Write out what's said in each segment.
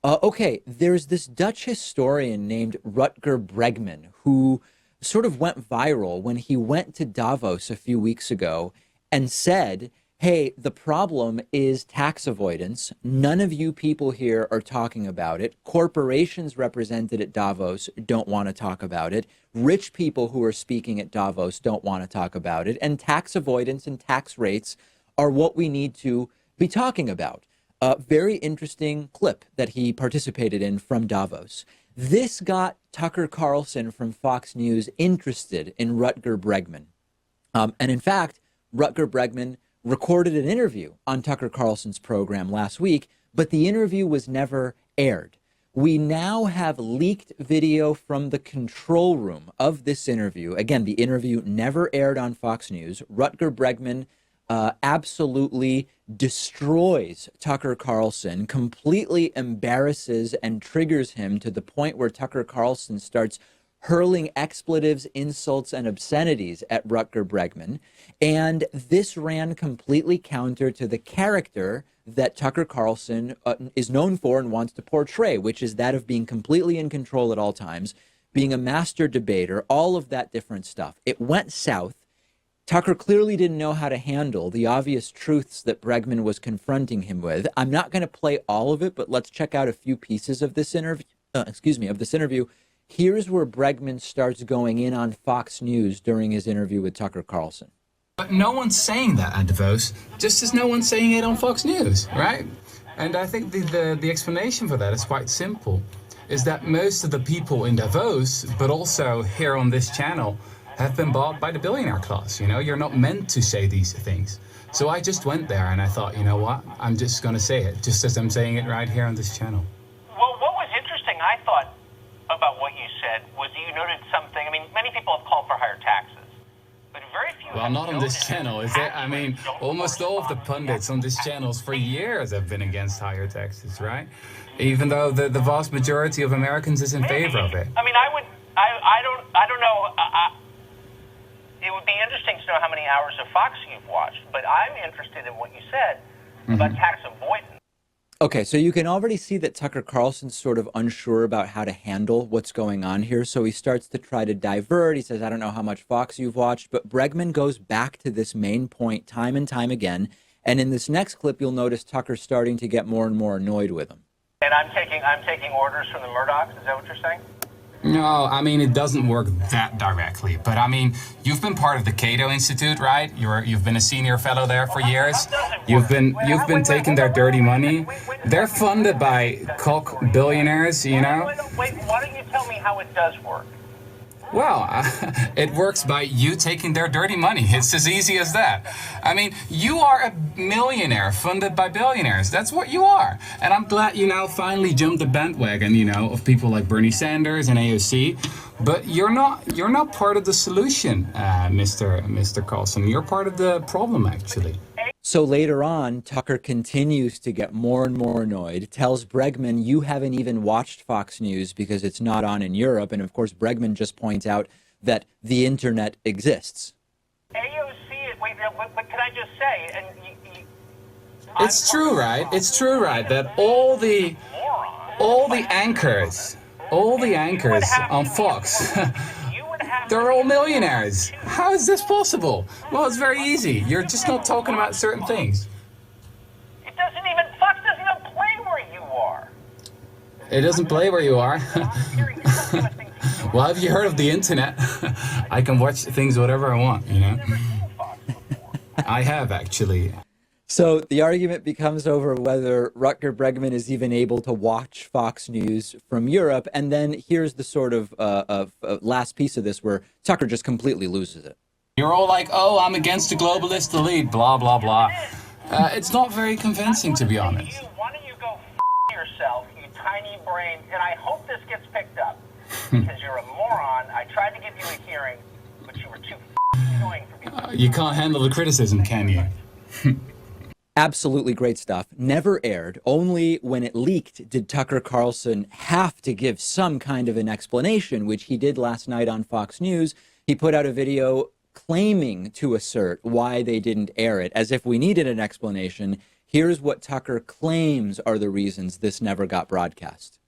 Okay, there's this Dutch historian named Rutger Bregman who sort of went viral when he went to Davos a few weeks ago and said, hey, the problem is tax avoidance. None of you people here are talking about it. Corporations represented at Davos don't want to talk about it. Rich people who are speaking at Davos don't want to talk about it. And tax avoidance and tax rates are what we need to be talking about. A very interesting clip that he participated in from Davos. This got Tucker Carlson from Fox News interested in Rutger Bregman. And in fact, Rutger Bregman recorded an interview on Tucker Carlson's program last week, but the interview was never aired. We now have leaked video from the control room of this interview. Again, the interview never aired on Fox News. Rutger Bregman absolutely destroys Tucker Carlson, completely embarrasses and triggers him to the point where Tucker Carlson starts hurling expletives, insults, and obscenities at Rutger Bregman. And this ran completely counter to the character that Tucker Carlson is known for and wants to portray, which is that of being completely in control at all times, being a master debater, all of that different stuff. It went south. Tucker clearly didn't know how to handle the obvious truths that Bregman was confronting him with. I'm not going to play all of it, but let's check out a few pieces of this interview. Here's where Bregman starts going in on Fox News during his interview with Tucker Carlson. But no one's saying that at Davos, just as no one's saying it on Fox News, right? And I think the explanation for that is quite simple, is that most of the people in Davos, but also here on this channel, have been bought by the billionaire class. You know, you're not meant to say these things. So I just went there and I thought, you know what, I'm just going to say it, just as I'm saying it right here on this channel. Well, what was interesting, I thought, about what you said was you noted something. I mean, many people have called for higher taxes, but very few. Well, not on this channel, is it? I mean, almost all of the pundits on this channel for years have been against higher taxes, right? Even though the vast majority of Americans is in favor of it. I mean, I don't know. It would be interesting to know how many hours of Fox you've watched, but I'm interested in what you said about tax avoidance. Okay, so you can already see that Tucker Carlson's sort of unsure about how to handle what's going on here. So he starts to try to divert. He says, I don't know how much Fox you've watched, but Bregman goes back to this main point time and time again. And in this next clip, you'll notice Tucker starting to get more and more annoyed with him. And I'm taking orders from the Murdochs. Is that what you're saying? No, I mean, it doesn't work that directly. But I mean, you've been part of the Cato Institute, right? You've been a senior fellow there for years. You've been taking their dirty money. They're funded by cock billionaires, you know? Wait, why don't you tell me how it does work? Well, it works by you taking their dirty money. It's as easy as that. I mean, you are a millionaire funded by billionaires. That's what you are. And I'm glad you now finally jumped the bandwagon, you know, of people like Bernie Sanders and AOC. But you're not part of the solution, Mr. Carlson. You're part of the problem, actually. So later on, Tucker continues to get more and more annoyed, tells Bregman, you haven't even watched Fox News because it's not on in Europe. And of course, Bregman just points out that the internet exists. AOC, wait, but can I just say, and it's true, right? It's true, right? That all the anchors on Fox, they're all millionaires. How is this possible? Well, it's very easy. You're just not talking about certain things. Fox doesn't even play where you are. It doesn't play where you are. Well, have you heard of the internet? I can watch things whatever I want, you know? I have, actually. So the argument becomes over whether Rutger Bregman is even able to watch Fox News from Europe. And then here's the sort of last piece of this where Tucker just completely loses it. You're all like, oh, I'm against the globalist elite, blah, blah, blah. It's not very convincing, to be honest. Why don't you go yourself, you tiny brain, and I hope this gets picked up, because you're a moron. I tried to give you a hearing, but you were too annoying for me. You can't handle the criticism, can you? Absolutely great stuff. Never aired. Only when it leaked did Tucker Carlson have to give some kind of an explanation, which he did last night on Fox News. He put out a video claiming to assert why they didn't air it, as if we needed an explanation. Here's what Tucker claims are the reasons this never got broadcast.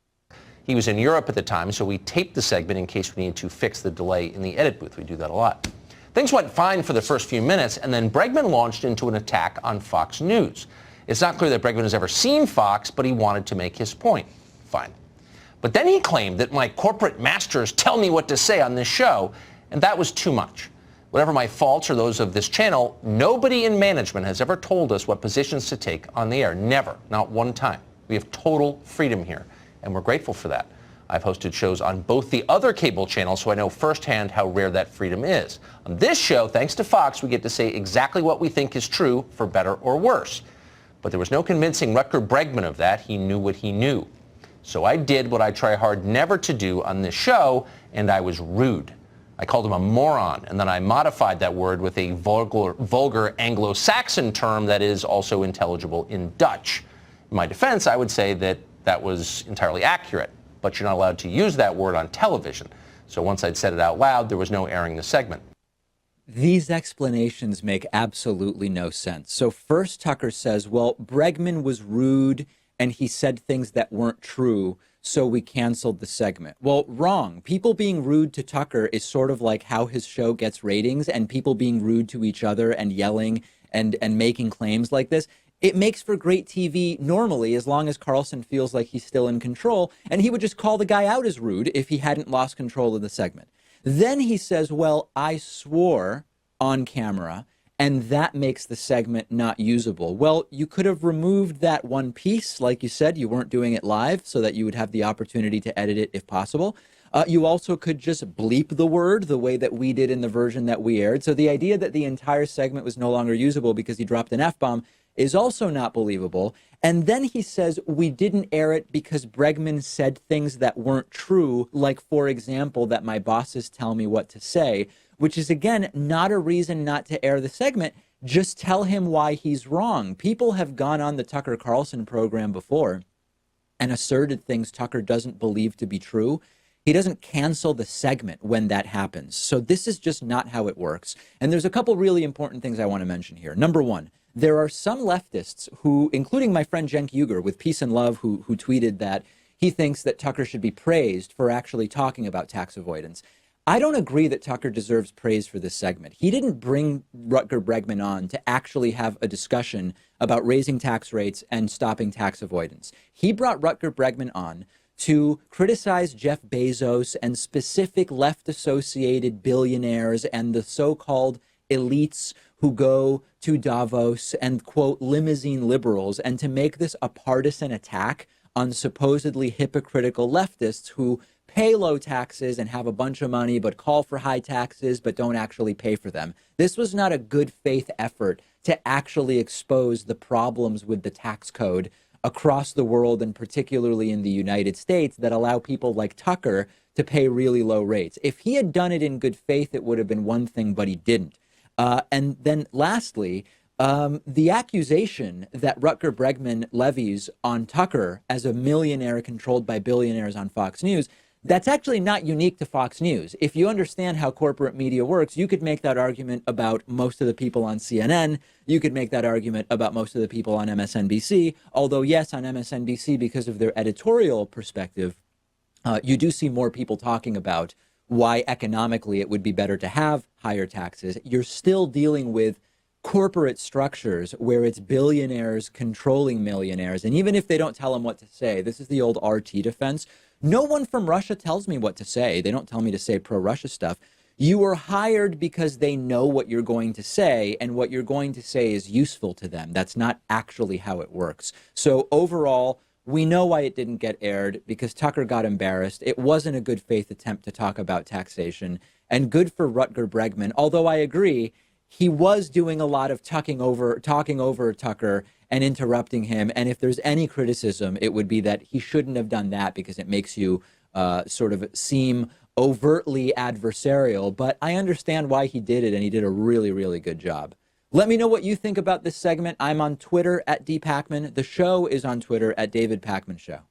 He was in Europe at the time, so we taped the segment in case we needed to fix the delay in the edit booth. We do that a lot. Things went fine for the first few minutes, and then Bregman launched into an attack on Fox News. It's not clear that Bregman has ever seen Fox, but he wanted to make his point. Fine. But then he claimed that my corporate masters tell me what to say on this show, and that was too much. Whatever my faults or those of this channel, nobody in management has ever told us what positions to take on the air. Never. Not one time. We have total freedom here, and we're grateful for that. I've hosted shows on both the other cable channels, so I know firsthand how rare that freedom is. On this show, thanks to Fox, we get to say exactly what we think is true, for better or worse. But there was no convincing Rutger Bregman of that. He knew what he knew. So I did what I try hard never to do on this show, and I was rude. I called him a moron, and then I modified that word with a vulgar Anglo-Saxon term that is also intelligible in Dutch. In my defense, I would say that that was entirely accurate, but you're not allowed to use that word on television. So once I'd said it out loud, there was no airing the segment. These explanations make absolutely no sense. So first Tucker says, well, Bregman was rude and he said things that weren't true, so we canceled the segment. Well, wrong. People being rude to Tucker is sort of like how his show gets ratings, and people being rude to each other and yelling and making claims like this. It makes for great TV normally, as long as Carlson feels like he's still in control, and he would just call the guy out as rude if he hadn't lost control of the segment. Then he says, well, I swore on camera, and that makes the segment not usable. Well, you could have removed that one piece. Like you said, you weren't doing it live so that you would have the opportunity to edit it if possible. You also could just bleep the word the way that we did in the version that we aired. So the idea that the entire segment was no longer usable because he dropped an F-bomb is also not believable. And then he says we didn't air it because Bregman said things that weren't true, like, for example, that my bosses tell me what to say, which is, again, not a reason not to air the segment. Just tell him why he's wrong. People have gone on the Tucker Carlson program before and asserted things Tucker doesn't believe to be true. He doesn't cancel the segment when that happens. So this is just not how it works. And there's a couple really important things I want to mention here. Number one, there are some leftists who, including my friend Cenk Uygur with Peace and Love, who tweeted that he thinks that Tucker should be praised for actually talking about tax avoidance. I don't agree that Tucker deserves praise for this segment. He didn't bring Rutger Bregman on to actually have a discussion about raising tax rates and stopping tax avoidance. He brought Rutger Bregman on to criticize Jeff Bezos and specific left-associated billionaires and the so-called elites who go to Davos and, quote, limousine liberals, and to make this a partisan attack on supposedly hypocritical leftists who pay low taxes and have a bunch of money, but call for high taxes, but don't actually pay for them. This was not a good faith effort to actually expose the problems with the tax code across the world, and particularly in the United States, that allow people like Tucker to pay really low rates. If he had done it in good faith, it would have been one thing, but he didn't. And then lastly, the accusation that Rutger Bregman levies on Tucker as a millionaire controlled by billionaires on Fox News, that's actually not unique to Fox News. If you understand how corporate media works, you could make that argument about most of the people on CNN. You could make that argument about most of the people on MSNBC. Although, yes, on MSNBC, because of their editorial perspective, you do see more people talking about why economically it would be better to have higher taxes. You're still dealing with corporate structures where it's billionaires controlling millionaires. And even if they don't tell them what to say, this is the old RT defense. No one from Russia tells me what to say. They don't tell me to say pro-Russia stuff. You are hired because they know what you're going to say, and what you're going to say is useful to them. That's not actually how it works. So overall, we know why it didn't get aired, because Tucker got embarrassed. It wasn't a good faith attempt to talk about taxation, and good for Rutger Bregman. Although I agree, he was doing a lot of talking over Tucker and interrupting him. And if there's any criticism, it would be that he shouldn't have done that, because it makes you sort of seem overtly adversarial. But I understand why he did it, and he did a really, really good job. Let me know what you think about this segment. I'm on Twitter at @DPakman. The show is on Twitter at David Pakman Show.